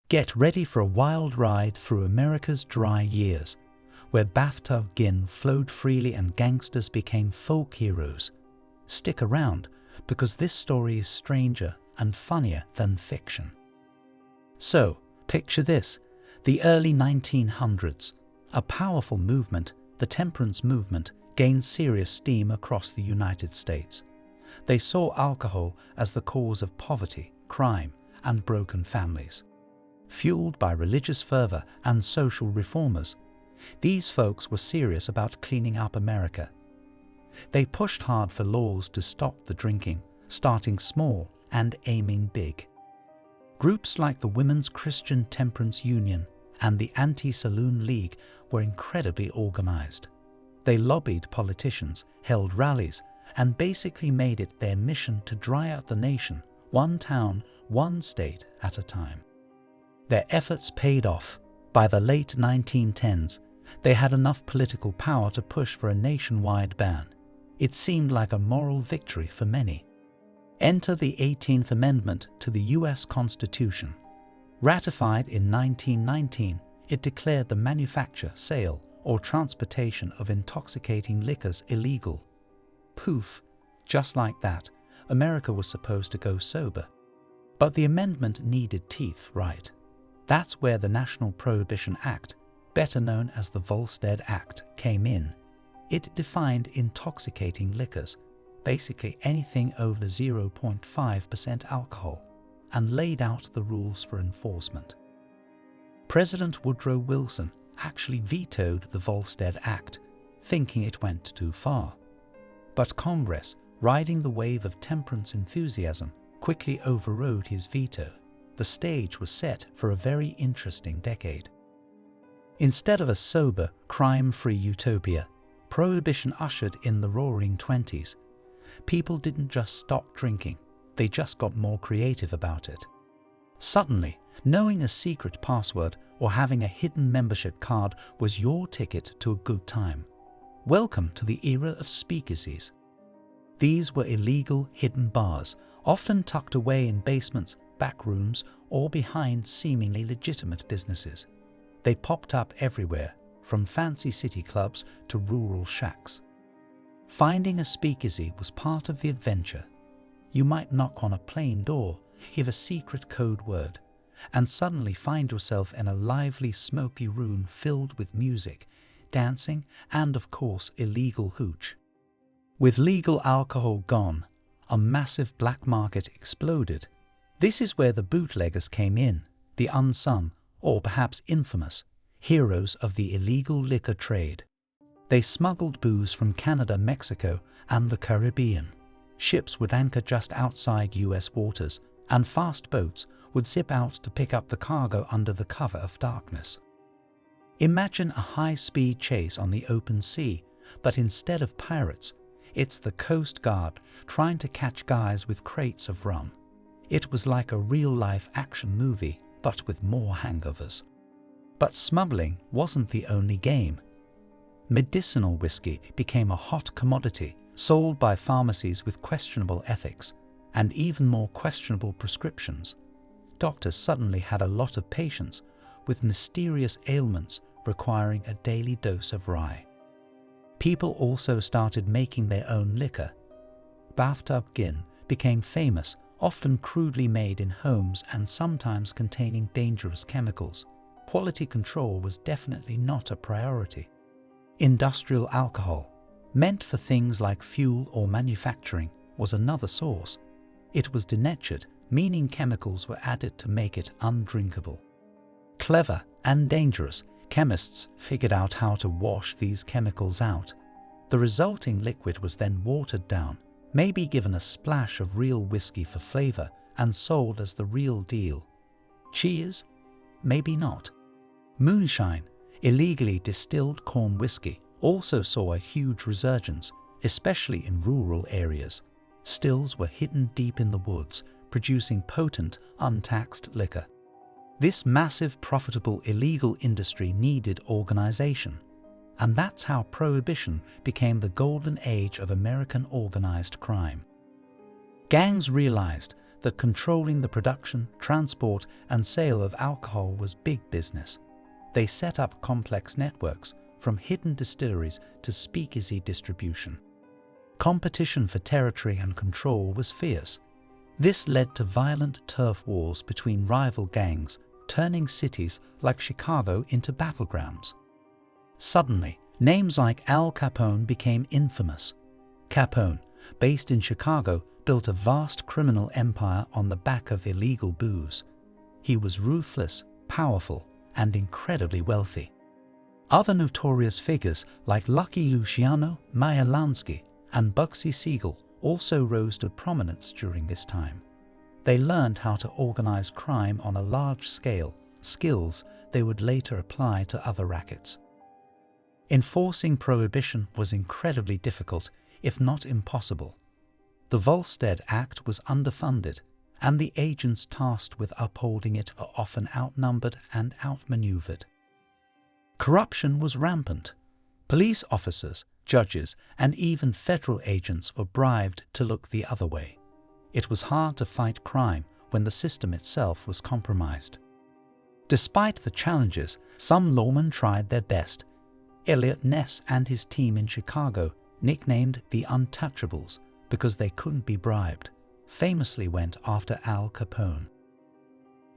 Get ready for a wild ride through America's dry years, where bathtub gin flowed freely and gangsters became folk heroes. Stick around, because this story is stranger and funnier than fiction. So, picture this: the early 1900s. A powerful movement, the Temperance Movement, gained serious steam across the United States. They saw alcohol as the cause of poverty, crime, and broken families. Fueled by religious fervor and social reformers, these folks were serious about cleaning up America. They pushed hard for laws to stop the drinking, starting small and aiming big. Groups like the Women's Christian Temperance Union and the Anti-Saloon League were incredibly organized. They lobbied politicians, held rallies, and basically made it their mission to dry out the nation, one town, one state at a time. Their efforts paid off. By the late 1910s, they had enough political power to push for a nationwide ban. It seemed like a moral victory for many. Enter the 18th Amendment to the U.S. Constitution. Ratified in 1919, it declared the manufacture, sale, or transportation of intoxicating liquors illegal. Poof, just like that, America was supposed to go sober. But the amendment needed teeth, right? That's where the National Prohibition Act, better known as the Volstead Act, came in. It defined intoxicating liquors, basically anything over 0.5% alcohol, and laid out the rules for enforcement. President Woodrow Wilson actually vetoed the Volstead Act, thinking it went too far. But Congress, riding the wave of temperance enthusiasm, quickly overrode his veto. The stage was set for a very interesting decade. Instead of a sober, crime-free utopia, Prohibition ushered in the roaring 20s. People didn't just stop drinking, they just got more creative about it. Suddenly, knowing a secret password or having a hidden membership card was your ticket to a good time. Welcome to the era of speakeasies. These were illegal hidden bars, often tucked away in basements, back rooms, or behind seemingly legitimate businesses. They popped up everywhere, from fancy city clubs to rural shacks. Finding a speakeasy was part of the adventure. You might knock on a plain door, give a secret code word, and suddenly find yourself in a lively, smoky room filled with music, dancing, and of course illegal hooch. With legal alcohol gone, a massive black market exploded. This is where the bootleggers came in, the unsung, or perhaps infamous, heroes of the illegal liquor trade. They smuggled booze from Canada, Mexico, and the Caribbean. Ships would anchor just outside U.S. waters, and fast boats would zip out to pick up the cargo under the cover of darkness. Imagine a high-speed chase on the open sea, but instead of pirates, it's the Coast Guard trying to catch guys with crates of rum. It was like a real-life action movie, but with more hangovers. But smuggling wasn't the only game. Medicinal whiskey became a hot commodity, sold by pharmacies with questionable ethics, and even more questionable prescriptions. Doctors suddenly had a lot of patients with mysterious ailments requiring a daily dose of rye. People also started making their own liquor. Bathtub gin became famous, often crudely made in homes and sometimes containing dangerous chemicals. Quality control was definitely not a priority. Industrial alcohol, meant for things like fuel or manufacturing, was another source. It was denatured, meaning chemicals were added to make it undrinkable. Clever and dangerous, chemists figured out how to wash these chemicals out. The resulting liquid was then watered down, maybe given a splash of real whiskey for flavor, and sold as the real deal. Cheers? Maybe not. Moonshine, illegally distilled corn whiskey, also saw a huge resurgence, especially in rural areas. Stills were hidden deep in the woods, producing potent, untaxed liquor. This massive, profitable, illegal industry needed organization. And that's how Prohibition became the golden age of American organized crime. Gangs realized that controlling the production, transport, and sale of alcohol was big business. They set up complex networks, from hidden distilleries to speakeasy distribution. Competition for territory and control was fierce. This led to violent turf wars between rival gangs, turning cities like Chicago into battlegrounds. Suddenly, names like Al Capone became infamous. Capone, based in Chicago, built a vast criminal empire on the back of illegal booze. He was ruthless, powerful, and incredibly wealthy. Other notorious figures like Lucky Luciano, Meyer Lansky, and Bugsy Siegel also rose to prominence during this time. They learned how to organize crime on a large scale, skills they would later apply to other rackets. Enforcing prohibition was incredibly difficult, if not impossible. The Volstead Act was underfunded, and the agents tasked with upholding it were often outnumbered and outmaneuvered. Corruption was rampant. Police officers, judges, and even federal agents were bribed to look the other way. It was hard to fight crime when the system itself was compromised. Despite the challenges, some lawmen tried their best. Eliot Ness and his team in Chicago, nicknamed the Untouchables because they couldn't be bribed, famously went after Al Capone.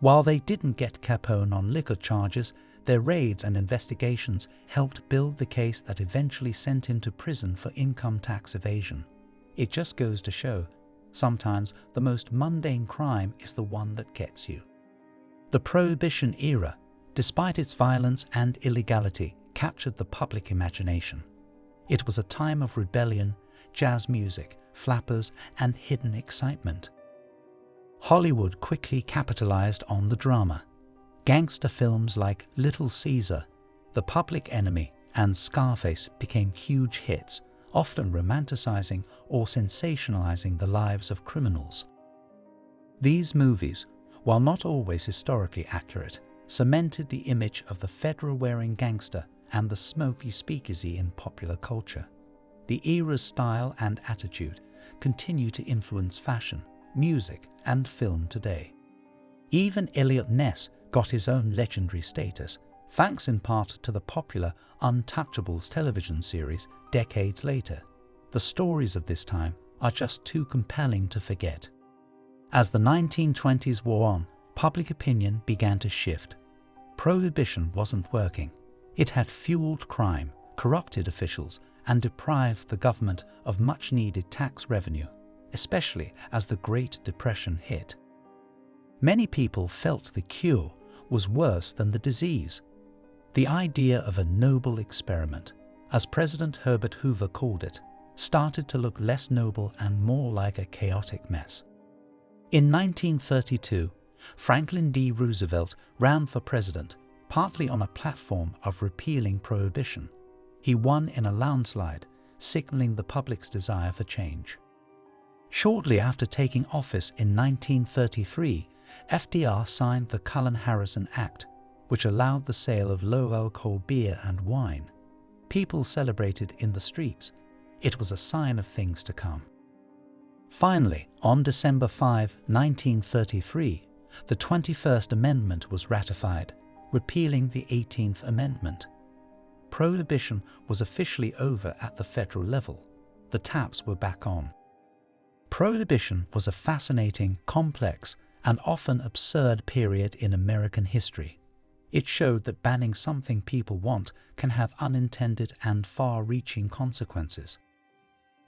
While they didn't get Capone on liquor charges, their raids and investigations helped build the case that eventually sent him to prison for income tax evasion. It just goes to show, sometimes the most mundane crime is the one that gets you. The Prohibition era, despite its violence and illegality, captured the public imagination. It was a time of rebellion, jazz music, flappers, and hidden excitement. Hollywood quickly capitalized on the drama. Gangster films like Little Caesar, The Public Enemy, and Scarface became huge hits, often romanticizing or sensationalizing the lives of criminals. These movies, while not always historically accurate, cemented the image of the fedora-wearing gangster and the smoky speakeasy in popular culture. The era's style and attitude continue to influence fashion, music, and film today. Even Eliot Ness got his own legendary status, thanks in part to the popular Untouchables television series decades later. The stories of this time are just too compelling to forget. As the 1920s wore on, public opinion began to shift. Prohibition wasn't working. It had fueled crime, corrupted officials, and deprived the government of much-needed tax revenue, especially as the Great Depression hit. Many people felt the cure was worse than the disease. The idea of a noble experiment, as President Herbert Hoover called it, started to look less noble and more like a chaotic mess. In 1932, Franklin D. Roosevelt ran for president, partly on a platform of repealing prohibition. He won in a landslide, signaling the public's desire for change. Shortly after taking office in 1933, FDR signed the Cullen-Harrison Act, which allowed the sale of low-alcohol beer and wine. People celebrated in the streets. It was a sign of things to come. Finally, on December 5, 1933, the 21st Amendment was ratified, repealing the 18th Amendment. Prohibition was officially over at the federal level. The taps were back on. Prohibition was a fascinating, complex, and often absurd period in American history. It showed that banning something people want can have unintended and far-reaching consequences.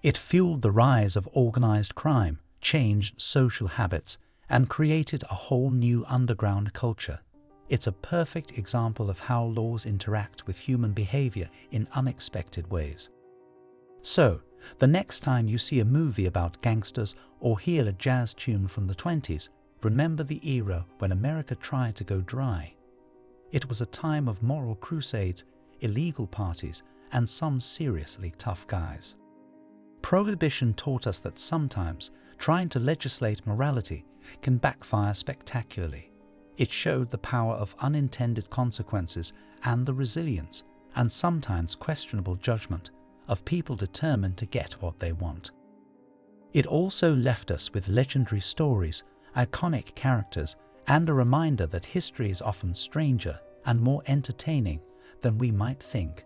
It fueled the rise of organized crime, changed social habits, and created a whole new underground culture. It's a perfect example of how laws interact with human behavior in unexpected ways. So, the next time you see a movie about gangsters or hear a jazz tune from the 20s, remember the era when America tried to go dry. It was a time of moral crusades, illegal parties, and some seriously tough guys. Prohibition taught us that sometimes trying to legislate morality can backfire spectacularly. It showed the power of unintended consequences and the resilience, and sometimes questionable judgment, of people determined to get what they want. It also left us with legendary stories iconic characters, and a reminder that history is often stranger and more entertaining than we might think.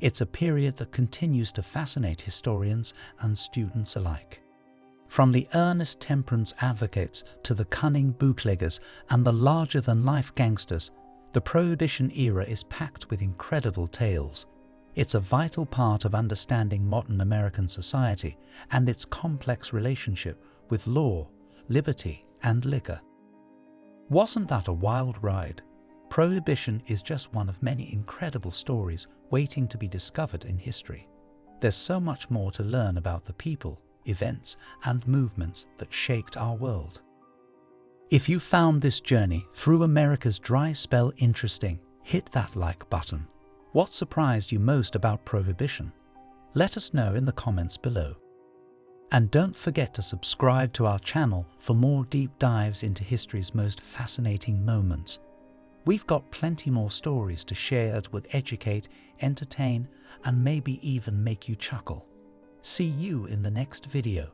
It's a period that continues to fascinate historians and students alike. From the earnest temperance advocates to the cunning bootleggers and the larger-than-life gangsters, the Prohibition era is packed with incredible tales. It's a vital part of understanding modern American society and its complex relationship with law, liberty, and liquor. Wasn't that a wild ride? Prohibition is just one of many incredible stories waiting to be discovered in history. There's so much more to learn about the people, events, and movements that shaped our world. If you found this journey through America's dry spell interesting, hit that like button. What surprised you most about Prohibition? Let us know in the comments below. And don't forget to subscribe to our channel for more deep dives into history's most fascinating moments. We've got plenty more stories to share that would educate, entertain, and maybe even make you chuckle. See you in the next video.